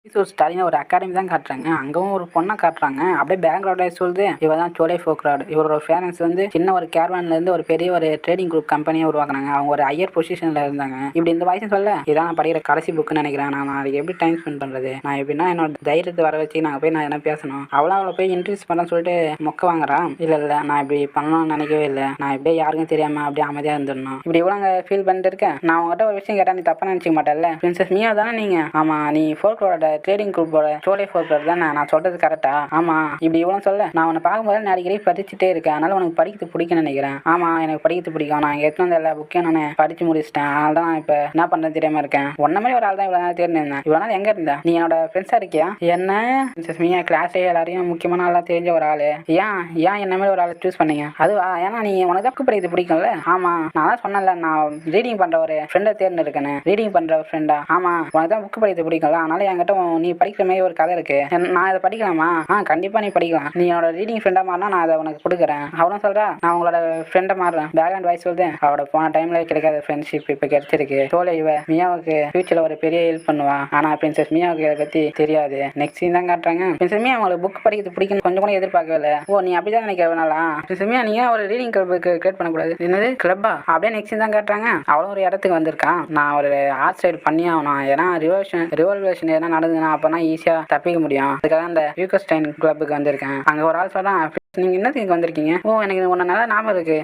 ஸ்டாலின் ஒரு அகாடமி தான் காட்டுறாங்க. அங்கவும் ஒரு பொண்ணை காட்டுறாங்க. அப்படியே பேக்ரவுண்ட்ல சொல்லுது இவ தான் சோலே ஃபோக்ராட். இவரோட பேரண்ட்ஸ் வந்து சின்ன ஒரு கேரவான்ல இருந்து ஒரு பெரிய ஒரு ட்ரேடிங் குரூப் கம்பெனியை உருவாக்குனாங்க. அவங்க ஒரு ஹையர் பொசிஷன்ல இருந்தாங்க. இப்படி இந்த வயசு சொல்ல இதான் நான் படிக்கிற கடைசி புக்குன்னு நினைக்கிறேன். நான் நாளைக்கு எப்படி டைம் ஸ்பெண்ட் பண்றது? நான் எப்படின்னா என்னோட தைரியத்தை வர வச்சு நாங்கள் போய் நான் என்ன பேசணும்? அவளை போய் இன்ட்ரெஸ்ட் பண்ண சொல்லிட்டு மொக்க வாங்குறான். இல்ல நான் இப்படி பண்ணணும்னு நினைக்கவே இல்லை. நான் இப்படியே யாருக்கும் தெரியாம அப்படியே அமைதியா இருந்துடணும். இப்படி இவ்வளோ ஃபீல் பண்ணிட்டு இருக்கேன். நான் உங்ககிட்ட ஒரு விஷயம் கேட்டா நீ தப்பா நினைச்சிக்க மாட்டேன்ல? பிரின்சஸ் மியா தானே நீங்க? ஆமா, நீ ஃபோக்ரோட ட்ரேடிங் குரூப்போட சோலே ஃபோக்ரோட் தானே? நான் சொல்றது கரெக்டா? ஆமா. இப்படி இவ்வளோ சொல்ல நான் உன்னை பார்க்கும்போது நாளைக்கு படிச்சுட்டே இருக்கேன். அதனால உனக்கு படிக்கிறது பிடிக்கும்னு நினைக்கிறேன். ஆமா, எனக்கு படிக்கிறது பிடிக்கும். நான் எடுத்து வந்த எல்லா புக்கையும் நான் படிச்சு முடிச்சிட்டேன். அதனால தான் நான் இப்போ என்ன பண்ணுறது தெரியாம இருக்கேன். ஒன்ன மாதிரி ஒரு ஆள் தான் இவ்வளோ நாள் தேர்ந்தேன். இவ்வளோ நாள் எங்க இருந்த? நீ என்னோட ஃப்ரெண்ட்ஸா இருக்கியா? என்ன பிரின்சஸ் மியா கிளாஸ்ல எல்லாரையும் முக்கியமான ஆளா தெரிஞ்ச ஒரு ஆளு. ஏன் என்ன மாதிரி ஒரு ஆளை சூஸ் பண்ணீங்க? அதுவா? ஏன்னா நீ உனக்கு தான் புக் படிக்கிறது பிடிக்கும்ல? ஆமா, நான் தான் சொன்னேன்ல நான் ரீடிங் பண்ற ஒரு ஃப்ரெண்டை தேர்ந்தெடுக்கேன்னு. ரீடிங் பண்ற ஒரு ஃப்ரெண்டா? ஆமா, உனக்கு தான் புக் படிக்கிறது பிடிக்கும்ல? அதனால என்கிட்ட நீ படிக்கிற மாதிரி ஒரு கதை இருக்கு. நான் இதை படிக்கலாமா? கண்டிப்பா நீ படிக்கலாம். நீ என்னோட ரீடிங் ஃப்ரெண்டா மாறினா நான் அதை உனக்கு கொடுக்குறேன். அவளும் சொல்றா நான் உங்களோட ஃப்ரெண்டை மாறுறேன். பேக்ரவுண்ட் வாய்ஸ் சொல்லுது அவளோட போன டைம்ல கிடைக்காத ஃப்ரெண்ட்ஷிப் இப்ப கிடைச்சிருக்கு. தோலை இவ மியாவுக்கு ஃபியூச்சர்ல ஒரு பெரிய ஹெல்ப் பண்ணுவா. ஆனா பிரின்சஸ் மியாவுக்கு இதை பத்தி தெரியாது. நெக்ஸ்ட் சீன் தான் காட்டுறாங்க. பிரின்சஸ் மியா அவங்களுக்கு புக் படிக்கிறது பிடிக்கும் கொஞ்சம் கூட எதிர்பார்க்கவே இல்லை. ஓ, நீ அப்படிதான் நினைக்க வேணாலா? பிரின்சஸ் மியா நீங்க ஒரு ரீடிங் கிளப்புக்கு கிரியேட் பண்ணக்கூடாது. என்னது கிளப்பா? அப்படியே நெக்ஸ்ட் சீன் தான் காட்டுறாங்க. அவளும் ஒரு இடத்துக்கு வந்திருக்கான். நான் ஒரு ஆர்ட் ஸ்டைல் பண்ணி ஆகணும். ஏன்னா ரிவல்யூஷன் எதனா நடந்ததுன்னா அப்பதான் ஈஸியா தப்பிக்க முடியும். அதுக்காக அந்த யூகஸ்டைன் கிளப்புக்கு வந்திருக்கேன். அங்க ஒரு ஆள் சொல்றான் நீங்க என்னத்துக்கு வந்திருக்கீங்க? ஓ, எனக்கு ஒன்னு நல்லா ஞாபகம் இருக்கு.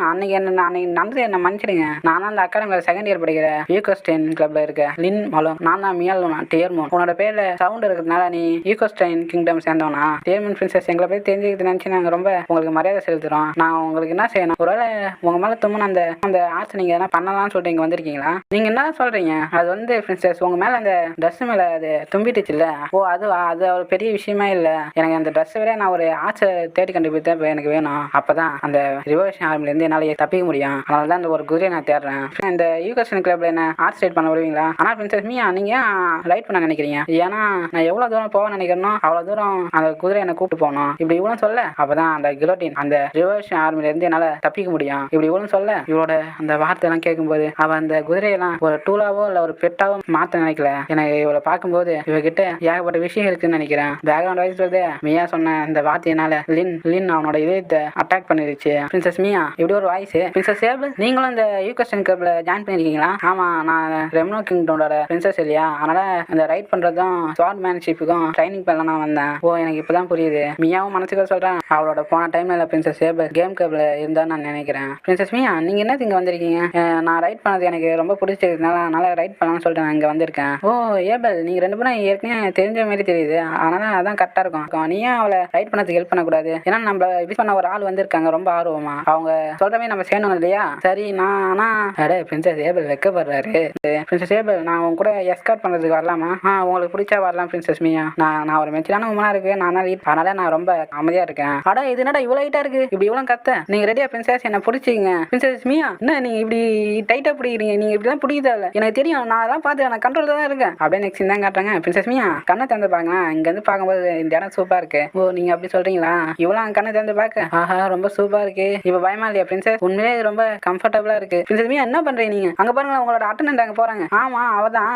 அன்னைக்கு நடந்தது என்ன மன்னிச்சிடுங்க. நான் அந்த அகாடமியில செகண்ட் இயர் படிக்கிற யூகோஸ்டைன் கிளப்ல இருக்க லின் மலோன். நான் தான் மியால் டியர்மோன். உன்னோட பேர்ல சவுண்ட் இருக்கிறதுனால நீ யூகோஸ்டைன் கிங்டம் சேர்ந்தவனா? டியர்மோன் பிரின்சஸ் எங்களை போய் தெரிஞ்சுக்கிட்டு நினைச்சு நாங்க ரொம்ப உங்களுக்கு மரியாதை செலுத்துறோம். நான் உங்களுக்கு என்ன செய்யணும்? ஒருவேளை உங்க மேல தும்முன அந்த ஆர்ட்ஸ் நீங்க எதனா பண்ணலாம்னு சொல்லிட்டு இங்க வந்திருக்கீங்களா? நீங்க என்ன சொல்றீங்க? அது வந்து பிரின்சஸ் உங்க மேல அந்த ட்ரெஸ் மேல அது தும்பிட்டுச்சுல்ல? ஓ, அது ஒரு பெரிய விஷயமே இல்ல. எனக்கு அந்த ட்ரெஸ் விட நான் ஒரு ஆர்ட்ஸ் தேடி கண்டுபிடித்து இப்போ எனக்கு வேணும். அப்பதான் அந்த ரிவர்ஷன் ஆர்மில இருந்து என்னால தப்பிக்க முடியும். அதனால தான் இந்த ஒரு குதிரையை நான் தேடுறேன். இந்த யூகோஸ்டைன் கிளப்ல என்ன ஆர்ட் ஸ்டைல் பண்ண வருவீங்களா? ஆனா பிரின்சஸ் மியா நீங்க ரைட் பண்ண நினைக்கிறீங்க. ஏன்னா நான் எவ்வளவு தூரம் போக நினைக்கிறேனோ அவ்வளவு தூரம் அந்த குதிரை என்ன கூப்பிட்டு போகணும். இப்படி இவ்வளவு சொல்ல அப்பதான் அந்த கிலோட்டின் அந்த ரிவர்ஷன் ஆர்மில இருந்து என்னால தப்பிக்க முடியும். இப்படி இவ்வளவு சொல்ல இவளோட அந்த வார்த்தை எல்லாம் கேட்கும்போது அவ அந்த குதிரையெல்லாம் ஒரு டூலாவோ இல்ல ஒரு பெட்டாவோ மாத்த நினைக்கல. எனக்கு இவளை பார்க்கும்போது இவகிட்ட ஏகப்பட்ட விஷயம் இருக்குன்னு நினைக்கிறேன். பேக்ரவுண்ட் வாய்ஸ் சொல்லுது மியா சொன்ன இந்த வார்த்தையினால லின் அவனோட இதயத்தை அட்டாக் பண்ணிருச்சு. பிரின்சஸ் மியா இப்படி ஒரு வாய்ஸ். பிரின்சஸ் சேபிள் நீங்களும் இந்த யூகோஸ்டைன் கிளப்ல ஜாயின் பண்ணிருக்கீங்களா? ஆமா, நான் ரெம்னோ கிங்டமோட பிரின்சஸ் இல்லையா? அதனால அந்த ரைட் பண்றதும் ஸ்வார்ட் மேன்ஷிப்புக்கும் ட்ரைனிங் பண்ண நான் வந்தேன். ஓ, எனக்கு இப்பதான் புரியுது. மியாவும் மனசுக்கு சொல்றேன் அவளோட போன டைம்ல பிரின்சஸ் சேபிள் கேம் கிளப்ல இருந்தா நான் நினைக்கிறேன். பிரின்சஸ் மியா நீங்க என்ன இங்க வந்திருக்கீங்க? நான் ரைட் பண்ணது எனக்கு ரொம்ப பிடிச்சிருக்கனால அதனால ரைட் பண்ணலாம்னு சொல்லிட்டு நான் இங்க வந்திருக்கேன். ஓ ஏபல், நீங்க ரெண்டு பேரும் ஏற்கனவே தெரிஞ்ச மாதிரி தெரியுது. அதனால அதான் கரெக்டா இருக்கும். நீ ஏன் அவளை ரைட் பண்ணதுக்கு ஹெல்ப் பண்ணக்கூடாது? ஏன்னா நம்ம விஷ் பண்ண ஒரு ஆள் வந்திருக்காங்க ரொம்ப ஆர்வமா. அவங்க சொல்றமே நம்ம செய்யணும் இல்லையா? சரி பிரின்சஸ் ஏபல் வெக்கப்படுறாரு. பிரின்சஸ் ஏபல் நான் உங்க கூட எஸ்கார்ட் பண்றதுக்கு வரலாமா? உங்களுக்கு பிடிச்சா வரலாம் பிரின்சஸ் மியா. நான் ஒரு மெச்சூரான உமனா இருக்கு. அதனால நான் ரொம்ப அமைதியா இருக்கேன். இது என்னடா இவ்வளவு ஹைட்டா இருக்கு? இப்படி இவ்வளவு கத்த நீங்க ரெடியா பிரின்சஸ்? என்ன பிடிச்சிங்க பிரின்சஸ் மியா? என்ன நீங்க இப்படி டைட்டா பிடிக்கிறீங்க? நீங்க இப்படிலாம் பிடிக்குதா? எனக்கு தெரியும், நான் அதான் பார்த்து நான் கண்ட்ரோல் தான் இருக்கேன். அப்படியே நெக்ஸ்ட் தான் காட்டுறாங்க. பிரின்சஸ் மியா கண்ணை திறந்து பாருங்க. இங்க இருந்து பார்க்கும்போது இந்த இடம் சூப்பரா இருக்கு. ஓ, நீங்க அப்படி சொல்றீங்களா? இவ்வளவு கண்ணை திறந்து பார்க்க ஆஹா ரொம்ப சூப்பரா இருக்கு. இப்ப பயமா இல்லையா பிரின்சஸ்? உண்மையே ரொம்ப கம்ஃபர்டபுளா இருக்கு. பிரின்சஸ் மியா என்ன பண்றீங்க நீங்க? அங்க பாருங்க உங்களோட அட்டெண்டன்ட் அங்க போறாங்க. ஆமா அவதான்.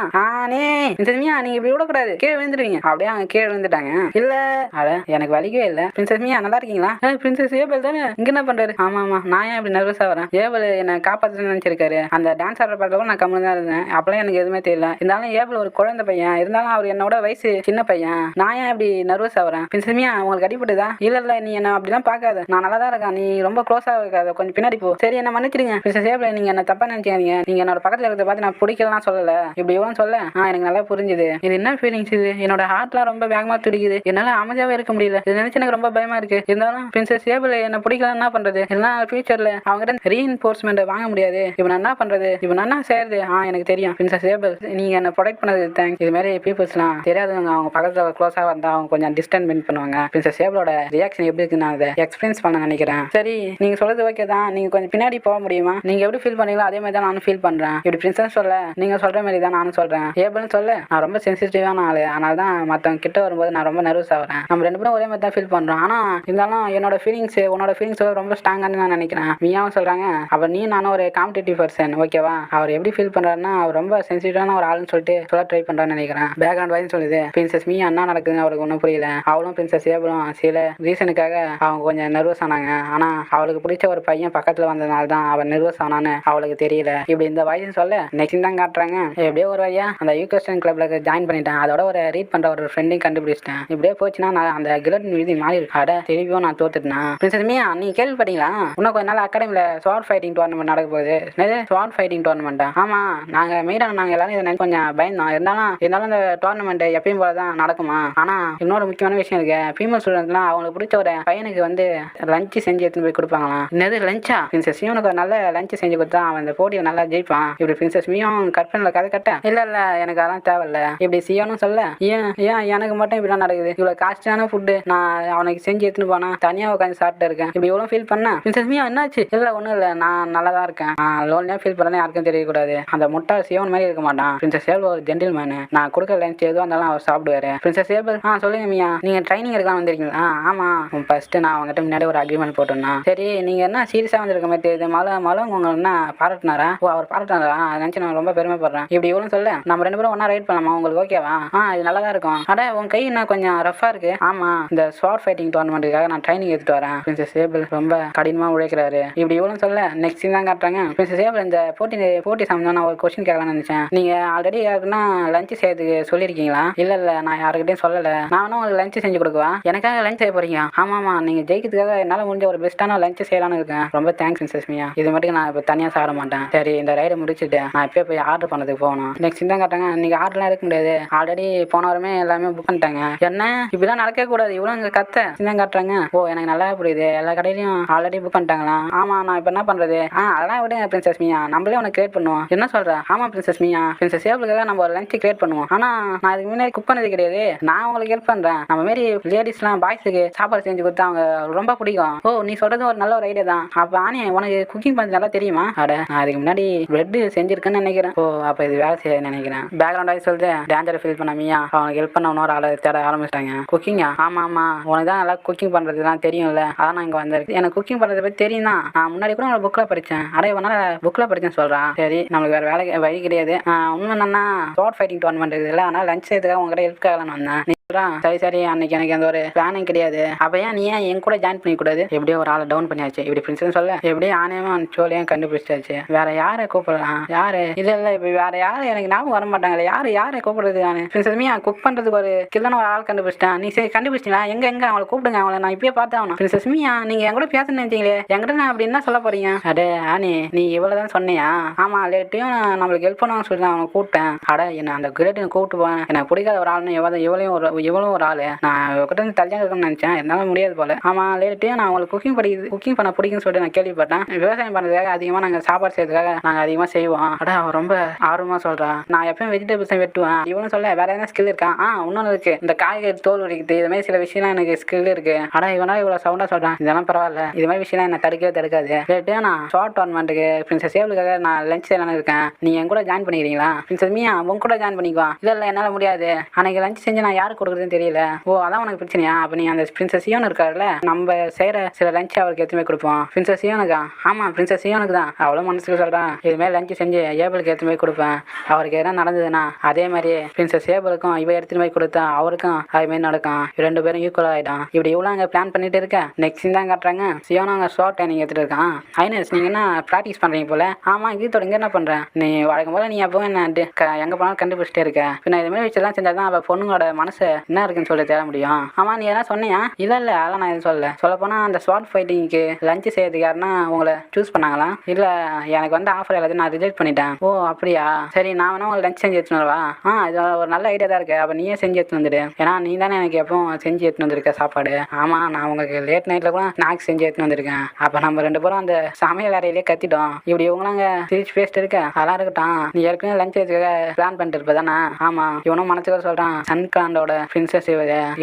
பிரின்சஸ் மியா நீங்க இப்படி விடக்கூடாது, கீழே விழுந்துருவீங்க. அப்படியே அவங்க கீழே விழுந்துட்டாங்க. இல்ல எனக்கு வலிக்கவே இல்ல. பிரின்சஸ் மியா நல்லா இருக்கீங்களா? பிரின்சஸ் ஏபல் தானே இங்க என்ன பண்றாரு? ஆமா நான் ஏன் இப்படி நர்வஸா வரேன்? ஏபல் என்ன காப்பாத்து நினைச்சிருக்காரு. அந்த டான்ஸ் ஆடுற படத்துல நான் கம்முன்னு தான் இருந்தேன். அப்பெல்லாம் எனக்கு எதுவுமே தெரியல. இருந்தாலும் ஏபல் ஒரு குழந்தை பையன். இருந்தாலும் அவர் என்னோட வயசு சின்ன பையன். நான் ஏன் இப்படி நர்வஸா வரேன்? பிரின்சஸ் மியா உங்களுக்கு அடிபட்டுதா? இல்ல நீ என்ன அப்படிலாம் பார்க்காத. நான் நல்லா தான் இருக்கேன். நீ ரொம்ப க்ளோஸா இருக்காத, கொஞ்சம் பின்னாடி போ. சரி என்ன மன்னிச்சிடுங்க பிரின்சஸ் ஏபல். நீங்க என்ன தப்பா நினைக்காதீங்க. நீங்க என்னோட பக்கத்துல இருக்கிறத பார்த்து நான் பிடிக்கலாம் சொல்லல. இப்படி இவ்வளவு சொல்ல எனக்கு நல்லா புரிஞ்சுது. இது என்ன ஃபீலிங்ஸ் இது? என்னோட ஹார்ட்லாம் ரொம்ப வேகமா துடிக்குது. என்னால அமைதியாவே இருக்க முடியல. இது நினைச்சு எனக்கு ரொம்ப பயமா இருக்கு. இருந்தாலும் பிரின்சஸ் ஏபல் என்ன பிடிக்கலாம் என்ன பண்றது? எல்லாம் ஃபியூச்சர்ல அவங்க ரீஇன்ஃபோர்ஸ்மெண்ட் வாங்க முடியாது. இப்ப நான் என்ன பண்றது? இப்ப நான் என்ன செய்யறது? எனக்கு தெரியும் பிரின்சஸ் ஏபல் நீங்க என்ன ப்ரொடெக்ட் பண்ணது தேங்க்ஸ். இது மாதிரி பீப்புள்ஸ்லாம் தெரியாதவங்க அவங்க பக்கத்துல க்ளோஸா வந்தா அவங்க கொஞ்சம் டிஸ்டன்ஸ் மெயின்டைன் பண்ணுவாங்க. பிரின்சஸ் ஏபலோட ரியாக்ஷன் எப்படி இருக்கு நான் அதை எக்ஸ்பீரியன்ஸ் பண்ண நினைக்கிறேன். சரி நீங்க சொல்றது ஓகே தான். நீங்க கொஞ்சம் பின்னாடி போக முடியுமா? நீங்க எப்படி ஃபீல் பண்ணீங்களோ அதே மாதிரி தான் நானும் ஃபீல் பண்றேன். இப்படி பிரின்சஸ் சொல்ல நீங்க சொல்ற மாதிரி தான் நானும் சொல்றேன். ஏபல்னு சொல்ல நான் ரொம்ப சென்சிட்டிவான ஆளு. அதனால தான் மற்றவங்க கிட்ட வரும்போது நான் ரொம்ப நர்வஸ் ஆகிறேன். நம்ம ரெண்டு பேரும் ஒரே மாதிரி தான் ஃபீல் பண்றோம். ஆனா இருந்தாலும் என்னோட ஃபீலிங்ஸ் உன்னோட ஃபீலிங்ஸ் ரொம்ப ஸ்ட்ராங்கானு நான் நினைக்கிறேன். மியாவும் சொல்றாங்க அவர் நீ நானும் ஒரு காம்படிட்டிவ் பர்சன் ஓகேவா? அவர் எப்படி ஃபீல் பண்றாருன்னா அவர் ரொம்ப சென்சிட்டிவான ஒரு ஆளுன்னு சொல்லிட்டு சொல்ல ட்ரை பண்றான்னு நினைக்கிறேன். பேக்ரவுண்ட் வாய்ஸ் சொல்லுது. பிரின்சஸ் மீ என்ன நடக்குதுன்னு அவளுக்கு ஒன்றும் புரியல. அவளும் பிரின்சஸ் ஏபிளும் சில ரீசனுக்காக அவங்க கொஞ்சம் நர்வஸ் ஆனாங்க. ஆனா அவளுக்கு பிடிச்ச ஒரு பையன் பக்கத்துல வந்ததுனால தான் அவள் நர்வஸ் ஆனான்னு அவளுக்கு தெரியல. இப்படி இந்த வாய்ஸ் சொல்ல நெக்ஸ்ட் தான் காட்டுறாங்க. எப்படியோ ஒரு வழியா அந்த யூகஸ்டன் கிளப்ல ஜாயின் பண்ணிட்டேன். அதோட ஒரு ரீட் பண்ற ஒரு ஃப்ரெண்டையும் கண்டுபிடிச்சிட்டேன். இப்படியே போச்சுன்னா நான் அந்த கிலட் விதி மாறி இருக்காட திருப்பியும் நான் தோத்துட்டேன். பிரின்சஸ் மீ நீங்க கேள்விப்பட்டீங்களா? இன்னும் கொஞ்ச நாள் அகாடமில ஸ்வாட் ஃபைட்டிங் டோர்னமெண்ட் நடக்க போகுது. ஸ்வாட் ஃபைட்டிங் டோர்னமெண்ட். ஆமா நாங்க மீடான நாங்க எல்லாரும் இதை கொஞ்சம் பயந்தோம். இருந்தாலும் இந்த டோர்னமெண்ட் எப்பயும் போல தான் நடக்குமா? ஆனா இன்னொரு முக்கியமான விஷயம் இருக்கு. ஃபீமேல் ஸ்டூடெண்ட்லாம் அவங்களுக்கு பிடிச்ச ஒரு பையனுக்கு லஞ்ச் செஞ்சு எடுத்துன்னு போய் கொடுப்பாங்களாம். என்னது லஞ்சா? பிரின்சஸ் மீனுக்கு ஒரு நல்ல லஞ்ச் செஞ்சு கொடுத்தா அவன் இந்த போட்டியை நல்லா ஜெயிப்பான். இப்படி பிரின்சஸ் மீயும் கற்பனையில கதை கட்ட இல்ல எனக்கு அதெல்லாம் தேவையில்ல இப்படி சியோனும் சொல்ல ஏன் எனக்கு மட்டும் இப்படிலாம் நடக்குது? இவ்வளவு காஸ்டான ஃபுட்டு நான் அவனுக்கு செஞ்சு எடுத்துன்னு போனா தனியா உட்காந்து சாப்பிட்டு இருக்கேன். இப்படி இவ்வளவு ஃபீல் பண்ண பிரின்சஸ் மீயா என்னாச்சு? இல்ல ஒண்ணும் இல்ல நான் நல்லா தான் இருக்கேன். லோன்லியா ஃபீல் பண்ணல யாருக்கும் தெரியக்கூடாது. அந்த முட்டை சியோன் மாதிரி இருக்க மாட்டான். பிரின்சஸ் ஏபிள் ஒரு ஜென்டில்மேன். நான் கொடுக்குற லஞ்ச் எதுவும் இருந்தாலும் அவர் சாப்பிடுவாரு. பிரின்சஸ் ஏபிள் சொல்லுங்க மீயா நீங்க ட்ரைனிங் எடுக்கலாம் வந்திருக்கீங்களா? ஆமா ஃபர்ஸ்ட் நான் அவங்ககிட்ட முன்னாடி ஒரு அக்ரிமெண்ட் போட்டோம்னா சரி நீங்க என்ன சீரியஸா வந்திருக்க மாதிரி தெரியுது. மலம் உங்க என்ன பாராட்டினாரா? அவர் பாராட்டினாரா? நினைச்சு நான் ரொம்ப பெருமைப்படுறேன். இப்படி இவ்வளவு சொல்ல நம்ம 2 பேரும் ஒன்னா ரைட் பண்ணலாமா? உங்களுக்கு ஓகேவா? இது நல்லா தான் இருக்கும். அட உன் கை என்ன கொஞ்சம் ரஃபா இருக்கு. ஆமா இந்த ஸ்வாட் ஃபைட்டிங் டோர்னமெண்ட்டுக்காக நான் ட்ரைனிங் எடுத்துட்டு வரேன். பிரின்சஸ் ஏபிள் ரொம்ப கடினமா உழைக்கிறாரு. இப்படி இவ்வளவு சொல்ல நெக்ஸ்ட் தான் காட்டுறாங்க. பிரின்சஸ் ஏபிள் இந்த போட்டி சம்பந்தமா நான் ஒரு கொஸ்டின் கேட்கலாம்னு நினைச்சேன். நீங்க ஆல்ரெடி யாருக்குன்னா லஞ்ச் செய்யறதுக்கு சொல்லியிருக்கீங்களா? இல்ல நான் யாருக்கிட்டையும் சொல்லல. நானும் உங்களுக்கு லஞ்ச் செஞ்சு கொடுக்குவா? எனக்காக லஞ்ச் செய்ய போறீங்க? ஆமாமா நீங்க ஜெயிக்கிறதுக்காக என்னால முடிஞ்ச ஒரு பெஸ்ட்டான லஞ்ச் செய்யலாம்னு இருக்கேன். ரொம்ப தேங்க்ஸ் பிரின்சஸ் மீயா. இது மட்டும் நான் இப்போ தனியாக சாப்பிட மாட்டேன். சரி இந்த ரைடை முடிச்சுட்டு நான் இப்போ போய் ஆர்டர் பண்ணதுக்கு போகணும். நெக்ஸ்ட் தான் காட்டாங்க. இன்னைக்கு ஆர்டர்லாம் எடுக்க முடியாது. ஆல்ரெடி போன வாரமே எல்லாமே புக் பண்ணிட்டாங்க. என்ன இப்படிலாம் நடக்கவே கூடாது. இவ்வளோ இங்கே கத்த தான் காட்டுறாங்க. எனக்கு நல்லா புரியுது. எல்லா கடையிலையும் ஆல்ரெடி புக் பண்ணிட்டாங்களா? ஆமா நான் இப்போ என்ன பண்றது? அதெல்லாம் விடுங்க பிரின்சஸ் மீயா. நம்மளே உனக்கு கிரியேட் பண்ணுவோம். என்ன சொல்ற? ஆமா பிரின்சஸ் மீயா பிரின்சஸ் ஏபிளுக்காக நம்ம ஒரு லஞ்ச் கிரியேட் பண்ணுவோம். ஆனா நான் இதுக்கு முன்னாடி குக் பண்ணது கிடையாது. நான் உங்களுக்கு ஹெல்ப் பண்றேன். நம்ம மாரி லேடிஸ்லாம் பாய்ஸுக்கு சாப்பாடு செஞ்சு கொடுத்தா அவங்க ரொம்ப பிடிக்கும். நீ சொல்றது ஒரு நல்ல ஒரு ஐடியா தான். அப்ப ஆனே உனக்கு குக்கிங் பண்ணது நல்லா தெரியுமா? நான் அதுக்கு முன்னாடி பிரெட் செஞ்சிருக்கேன்னு நினைக்கிறேன். அப்ப இது வேலை செய்ய நினைக்கிறேன். பேக்ரவுண்ட் ஆகி சொல்லிட்டு டேஞ்சரை ஃபீல் பண்ணாமியா அவனுக்கு ஹெல்ப் பண்ண இன்னொரு ஆளை தேட ஆரம்பிச்சிட்டாங்க. குக்கிங்கா? ஆமா உனக்கு தான் நல்லா குக்கிங் பண்றதுலாம் தெரியும்ல. அதான் நான் இங்க வந்திருக்கேன். எனக்கு குக்கிங் பண்றதை பத்தி தெரியும் தான். நான் முன்னாடி கூட ஒரு புக்ல படிச்சேன். இவனால புக்ல படிச்சேன்னு சொல்றான். சரி நம்மளுக்கு வேற வேலை வழி கிடையாது. உண்மை என்னன்னா ஸ்வாட் ஃபைட்டிங் டோர்னமெண்ட் இருக்குல்ல, அதனால லஞ்ச் செய்யறதுக்காக உங்ககிட்ட ஹெல்ப் கேட்கலான்னு வந்தேன். சரி அன்னைக்கு எனக்கு அந்த ஒரு பிளானிங் கிடையாது. அப்ப ஏன் நீ என் கூட ஜாயின் பண்ணி கூடாது? எப்படியோ ஒரு ஆளை டவுன் பண்ணியாச்சு. இப்படி பிரின்சஸ் சொல்ல எப்படியும் ஆனேவன் சோழியும் கண்டுபிடிச்சாச்சு. வேற யாரை கூப்பிடலாம்? யாரு? இல்ல இப்ப வேற யாரு எனக்கு ஞாபகம் வர மாட்டாங்களே. யாரை கூப்பிடுறது? நானு பிரின்சஸ் மீயா குக் பண்றதுக்கு ஒரு கில்லன ஒரு ஆள் கண்டுபிடிச்சிட்டேன். நீ சரி கண்டுபிடிச்சிங்களா? எங்க அவங்களை கூப்பிடுங்க. அவங்களை நான் இப்பயே பார்த்தேன். பிரின்சஸ் மீயா நீங்க என் கூட பேசணும்னு நினைச்சீங்களே, என்கிட்ட நான் அப்படி என்ன சொல்ல போறீங்க? ஆனே நீ இவ்வளவுதான் சொன்னியா? ஆமா லேட்டையும் நம்மளுக்கு ஹெல்ப் பண்ணுவான்னு சொல்லி அவனை கூப்பிட்டேன். என்ன அந்த கிரேட் கூப்பிட்டு போவேன். எனக்கு பிடிக்காத ஒரு ஆள்னு இவ்வளவு ஒரு ஆளு நான் கிட்ட இருந்து தள்ளியா இருக்கணும்னு நினைச்சேன். என்னால முடியாது போல. ஆமா லேட்டு நான் உங்களுக்கு குக்கிங் பண்ண பிடிக்குன்னு சொல்லிட்டு நான் கேள்விப்பட்டேன். விவசாயம் பண்றதுக்காக அதிகமா நாங்க சாப்பாடு செய்யறதுக்காக நாங்க அதிகமா செய்வோம். அவன் ரொம்ப ஆர்வமா சொல்றான். நான் எப்பயும் வெஜிடபிள்ஸ் வெட்டுவேன். இவனு சொல்ல வேற எதனா ஸ்கில் இருக்கா? இன்னொன்னு இருக்கு. இந்த காய்கறி தோல் உரிக்குது. இது மாதிரி சில விஷயம்லாம் எனக்கு ஸ்கில் இருக்கு. இவனா இவ்வளவு சவுண்டா சொல்றான். இதெல்லாம் பரவாயில்ல. இது மாதிரி விஷயம் என்ன தடுக்காது. லேட்டு நான் ஷார்ட் டோர்னமெண்ட்டுக்கு பிரின்சஸ் ஏபிளுக்காக நான் லஞ்ச் செய்யலான்னு இருக்கேன். நீ என் கூட ஜாயின் பண்ணிக்கிறீங்களா? பிரின்சஸ் மீயா உங்க கூட ஜாயின் பண்ணிக்குவா? இல்ல என்னால முடியாது. அன்னைக்கு லஞ்ச் செஞ்சு நான் யாருக்கு கொடுக்குறதுன்னு தெரியல. அதான் உனக்கு பிரச்சனையா? அப்ப நீ அந்த பிரின்சஸ் சியோன் இருக்காருல்ல, நம்ம செய்யற சில லஞ்ச் அவருக்கு எத்தனை கொடுப்போம். பிரின்சஸ் சியோனுக்கா? ஆமா பிரின்சஸ் சியோனுக்கு தான். அவ்வளவு மனசுக்கு சொல்றான். இதுமாதிரி லஞ்ச் செஞ்சு ஏபிளுக்கு எத்தனை போய் கொடுப்பேன். அவருக்கு எதனா நடந்ததுன்னா அதே மாதிரி பிரின்சஸ் ஏபிளுக்கும் இவ எடுத்துட்டு போய் கொடுத்தா அவருக்கும் அது மாதிரி நடக்கும். 2 பேரும் ஈக்குவல் ஆயிடும். இப்படி இவ்வளவு அங்க பிளான் பண்ணிட்டு இருக்க. நெக்ஸ்ட் தான் காட்டுறாங்க. சியோன் அங்க ஷார்ட் ட்ரைனிங் எடுத்துட்டு இருக்கான். ஐனஸ் நீங்க என்ன பிராக்டிஸ் பண்றீங்க போல? ஆமா கீதோட இங்க என்ன பண்றேன்? நீ வழக்கம் போல நீ அப்போ என்ன எங்க போனாலும் கண்டுபிடிச்சிட்டே இருக்க. பின்ன இது மாதிரி விஷயம் செஞ்சாதான் அவ பொண்ணுங்களோட மனசு என்ன இருக்குன்னு சொல்லி தேட முடியும். ஆமா நீ எதனா சொன்னியா? இல்ல அதெல்லாம் நான் எதுவும் சொல்ல போனா அந்த ஸ்வாட் ஃபைட்டிங்க்கு லஞ்ச் செய்யறதுக்கு யாருன்னா உங்களை சூஸ் பண்ணாங்களா? இல்ல எனக்கு ஆஃபர் எல்லாத்தையும் நான் ரிஜெக்ட் பண்ணிட்டேன். அப்படியா? சரி நான் வேணா உங்களுக்கு லஞ்ச் செஞ்சு எடுத்துன்னு வரவா? இது ஒரு நல்ல ஐடியா தான் இருக்கு. அப்ப நீயே செஞ்சு எடுத்துன்னு வந்துடு. ஏன்னா நீ தானே எனக்கு எப்போ செஞ்சு எடுத்துன்னு வந்திருக்க சாப்பாடு. ஆமா நான் உங்களுக்கு லேட் நைட்ல கூட ஸ்நாக்ஸ் செஞ்சு எடுத்துன்னு வந்திருக்கேன். அப்ப நம்ம 2 பேரும் அந்த சமையல் அறையிலே கத்திட்டோம். இப்படி இவங்களாங்க சிரிச்சு பேசிட்டு இருக்க. அதெல்லாம் இருக்கட்டும். நீ ஏற்கனவே லஞ்ச் எடுத்துக்க பிளான் பண்ணிட்டு இருப்ப தானே? ஆமா இவனும் மனசுக்கு சொல்றான். சன்காண்டோட பிரின்சஸ்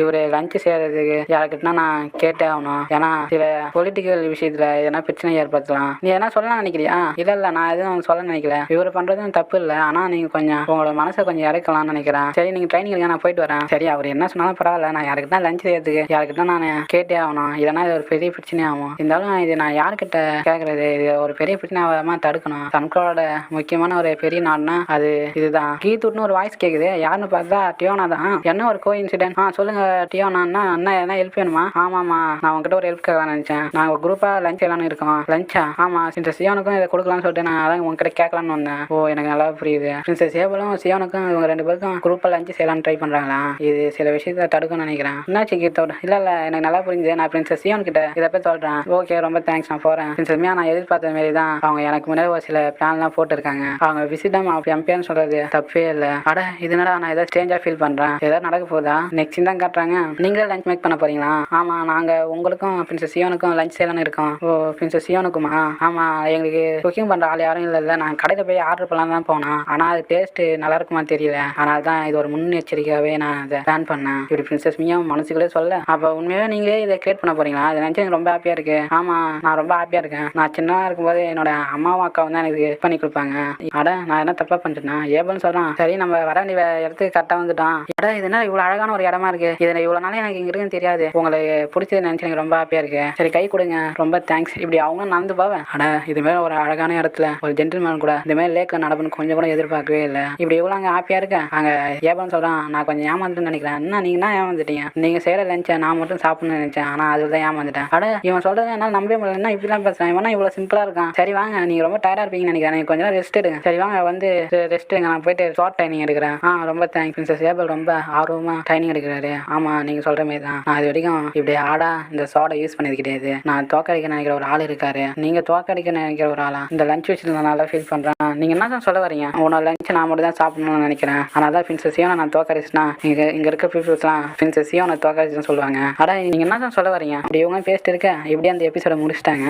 இவரு லஞ்ச் செய்யறதுக்கு யாருக்கிட்டனா நான் கேட்டே ஆகணும். ஏன்னா சில பொலிட்டிக்கல் விஷயத்துல எதனா பிரச்சனை ஏற்படுத்தலாம். நீ என்ன சொல்ல நினைக்கிறியா? இல்ல நான் எதுவும் சொல்ல நினைக்கல. இவரு பண்றதும் தப்பு இல்லை. ஆனா நீங்க கொஞ்சம் உங்களோட மனசை கொஞ்சம் இறக்கலாம்னு நினைக்கிறேன். சரி நீங்க ட்ரைனிங் நான் போயிட்டு வரேன். சரி அவர் என்ன சொன்னாலும் பரவாயில்ல. நான் யாருக்கிட்ட லஞ்ச் செய்யறதுக்கு யாருக்கிட்ட நான் கேட்டே ஆகணும். இதனா இது ஒரு பெரிய பிரச்சனை ஆகும். இருந்தாலும் இது நான் யாருக்கிட்ட கேட்கறது? இது ஒரு பெரிய பிரச்சனை ஆகாம தடுக்கணும். சன்கோட முக்கியமான ஒரு பெரிய நாடுனா அது இதுதான். கீத்துட்னு ஒரு வாய்ஸ் கேக்குது. யாருன்னு பார்த்தா டியோனா தான். என்ன ஒரு கோ இன்சிடென்ட். சொல்லுங்க டியோனா. அண்ணா என்ன ஹெல்ப் வேணுமா? ஆமாமா நான் உங்ககிட்ட ஒரு ஹெல்ப் கேட்கலாம்னு நினைச்சேன். நாங்க ஒரு குரூப்பா லஞ்ச் செய்யலாம்னு இருக்கோம். லஞ்சா? ஆமா இந்த சியோனுக்கும் இதை கொடுக்கலாம்னு சொல்லிட்டு நான் அதான் உங்ககிட்ட கேட்கலான்னு வந்தேன். ஓ எனக்கு நல்லா புரியுது. இந்த சேவலும் சியோனுக்கும் இவங்க 2 பேருக்கும் குரூப்பா லஞ்ச் செய்யலாம்னு ட்ரை பண்றாங்களா? இது சில விஷயத்த தடுக்கணும்னு நினைக்கிறேன். என்னாச்சு கீத்தோட? இல்ல எனக்கு நல்லா புரிஞ்சு. நான் பிரின்சஸ் சியோன் கிட்ட இதை போய் சொல்றேன். ஓகே ரொம்ப தேங்க்ஸ். நான் போறேன். பிரின்சஸ் மியா நான் எதிர்பார்த்த மாதிரி தான் அவங்க எனக்கு முன்னாடி ஒரு சில பிளான்லாம் போட்டுருக்காங்க. அவங்க விசிட்டம் அப்படி எம்பியான்னு சொல்றது தப்பே இல்லை. அட இதனால நான் ஏதாவது ஸ்ட்ரேஞ்சா ஃபீல் பண்றேன். ஏதாவது நடக்க போதா? நெக்ஸ்ட் தான் காட்டுறாங்க. நீங்களே லஞ்ச் மேக் பண்ண போறீங்களா? ஆமா நாங்க உங்களுக்கும் பிரின்சஸ் சியோனுக்கும் லஞ்ச் செய்யலாம்னு இருக்கோம். ஓ பிரின்சஸ் சியோனுக்குமா? ஆமா எங்களுக்கு குக்கிங் பண்ற ஆள் யாரும் இல்ல. நான் கடையில போய் ஆர்டர் பண்ணலாம் தான் போனேன். ஆனா அது டேஸ்ட் நல்லா இருக்குமா தெரியல. அதனால தான் இது ஒரு முன்னெச்சரிக்கையாவே நான் அதை பிளான் பண்ணேன். இப்படி பிரின்சஸ் மியா மனசுக்குள்ளே சொல்ல. அப்ப உண்மையாவே நீங்களே இதை கிரியேட் பண்ண போறீங்களா? அதை நினைச்சு எனக்கு ரொம்ப ஹாப்பியா இருக்கு. ஆமா நான் ரொம்ப ஹாப்பியா இருக்கேன். நான் சின்னதா இருக்கும்போது என்னோட அம்மாவும் அக்காவும் தான் எனக்கு பண்ணி கொடுப்பாங்க. அட நான் என்ன தப்பா பண்ணிட்டேன்னா ஏபல்னு சொல்றான். சரி நம்ம வர வேண்டிய இடத்துக்கு கரெக்டா வந்துட்டான். அட இது என்ன இவ்வளவு அழகான ஒரு இடமா இருக்கு. இதுல இவ்வளவு நாளே எனக்கு இங்க இருக்குன்னு தெரியாது. உங்களுக்கு பிடிச்சது நினைச்சு எனக்கு ரொம்ப ஹாப்பியா இருக்கு. சரி கை கொடுங்க. ரொம்ப தேங்க்ஸ். இப்படி அவங்க நடந்து போவேன். அட இது மாதிரி ஒரு அழகான இடத்துல ஒரு ஜென்டில்மேன் கூட இந்த மாதிரி லேக்ல நடப்புன்னு கொஞ்சம் கூட எதிர்பார்க்கவே இல்லை. இப்படி இவ்வளவு அங்க ஹாப்பியா இருக்கேன். அங்க ஏபல்னு சொல்றான். நான் கொஞ்சம் ஏமாந்துட்டு நினைக்கிறேன். என்ன நீங்க ஏமாந்துட்டீங்க? நீங்க செய்யற லஞ்சை நான் மட்டும் சாப்பிடணும்னு நினைச்சேன். ஆனா அதுதான் ஏமாந்துட்டேன். அட இவன் சொல்றது என்னால நம்பவே முடியல. என்ன இப்படிலாம் பேசுறேன்? இவனா இவ்வளவு சிம்பிளா இருக்கான். சரி வாங்க நீங்க ரொம்ப டயர்டா இருப்பீங்கன்னு நினைக்கிறேன். நீங்க கொஞ்சம் ரெஸ்ட் எடுங்க. சரி வாங்க வந்து ரெஸ்ட் எடுங்க. நான் போயிட்டு ஷார்ட் ட்ரைனிங் எடுக்கிறேன். ரொம்ப தேங்க்ஸ். பிரின்சஸ் ஏபல் ரொம்ப ஆர்வமா ட்ரைனிங் எடுக்கிறாரு. ஆமா நீங்க சொல்ற மாதிரி தான். நான் இது வரைக்கும் இப்படி ஆடா இந்த சோடை யூஸ் பண்ணது கிடையாது. நான் தோக்கடிக்க நினைக்கிற ஒரு ஆள் இருக்காரு. நீங்க தோக்கடிக்க நினைக்கிற ஒரு ஆளா? இந்த லஞ்ச் விஷயத்துல நான் நல்லா ஃபீல் பண்றேன். நீங்க என்ன சொல்ல வரீங்க? உன்னோட லஞ்ச் நான் மட்டும் தான் சாப்பிடணும்னு நினைக்கிறேன். அதனால தான் பிரின்சஸ் சியோனை நான் தோக்கடிச்சுனா இங்க இருக்க பீப்புள்ஸ்லாம் பிரின்சஸ் சியோனை தோக்கடிச்சுன்னு சொல்லுவாங்க. அட நீங்க என்ன சொல்ல வரீங்க? அப்படி இவங்க பேசிட்டு இருக்க இப்படியே அந்த எபிசோட முடிச்சிட்டாங்க.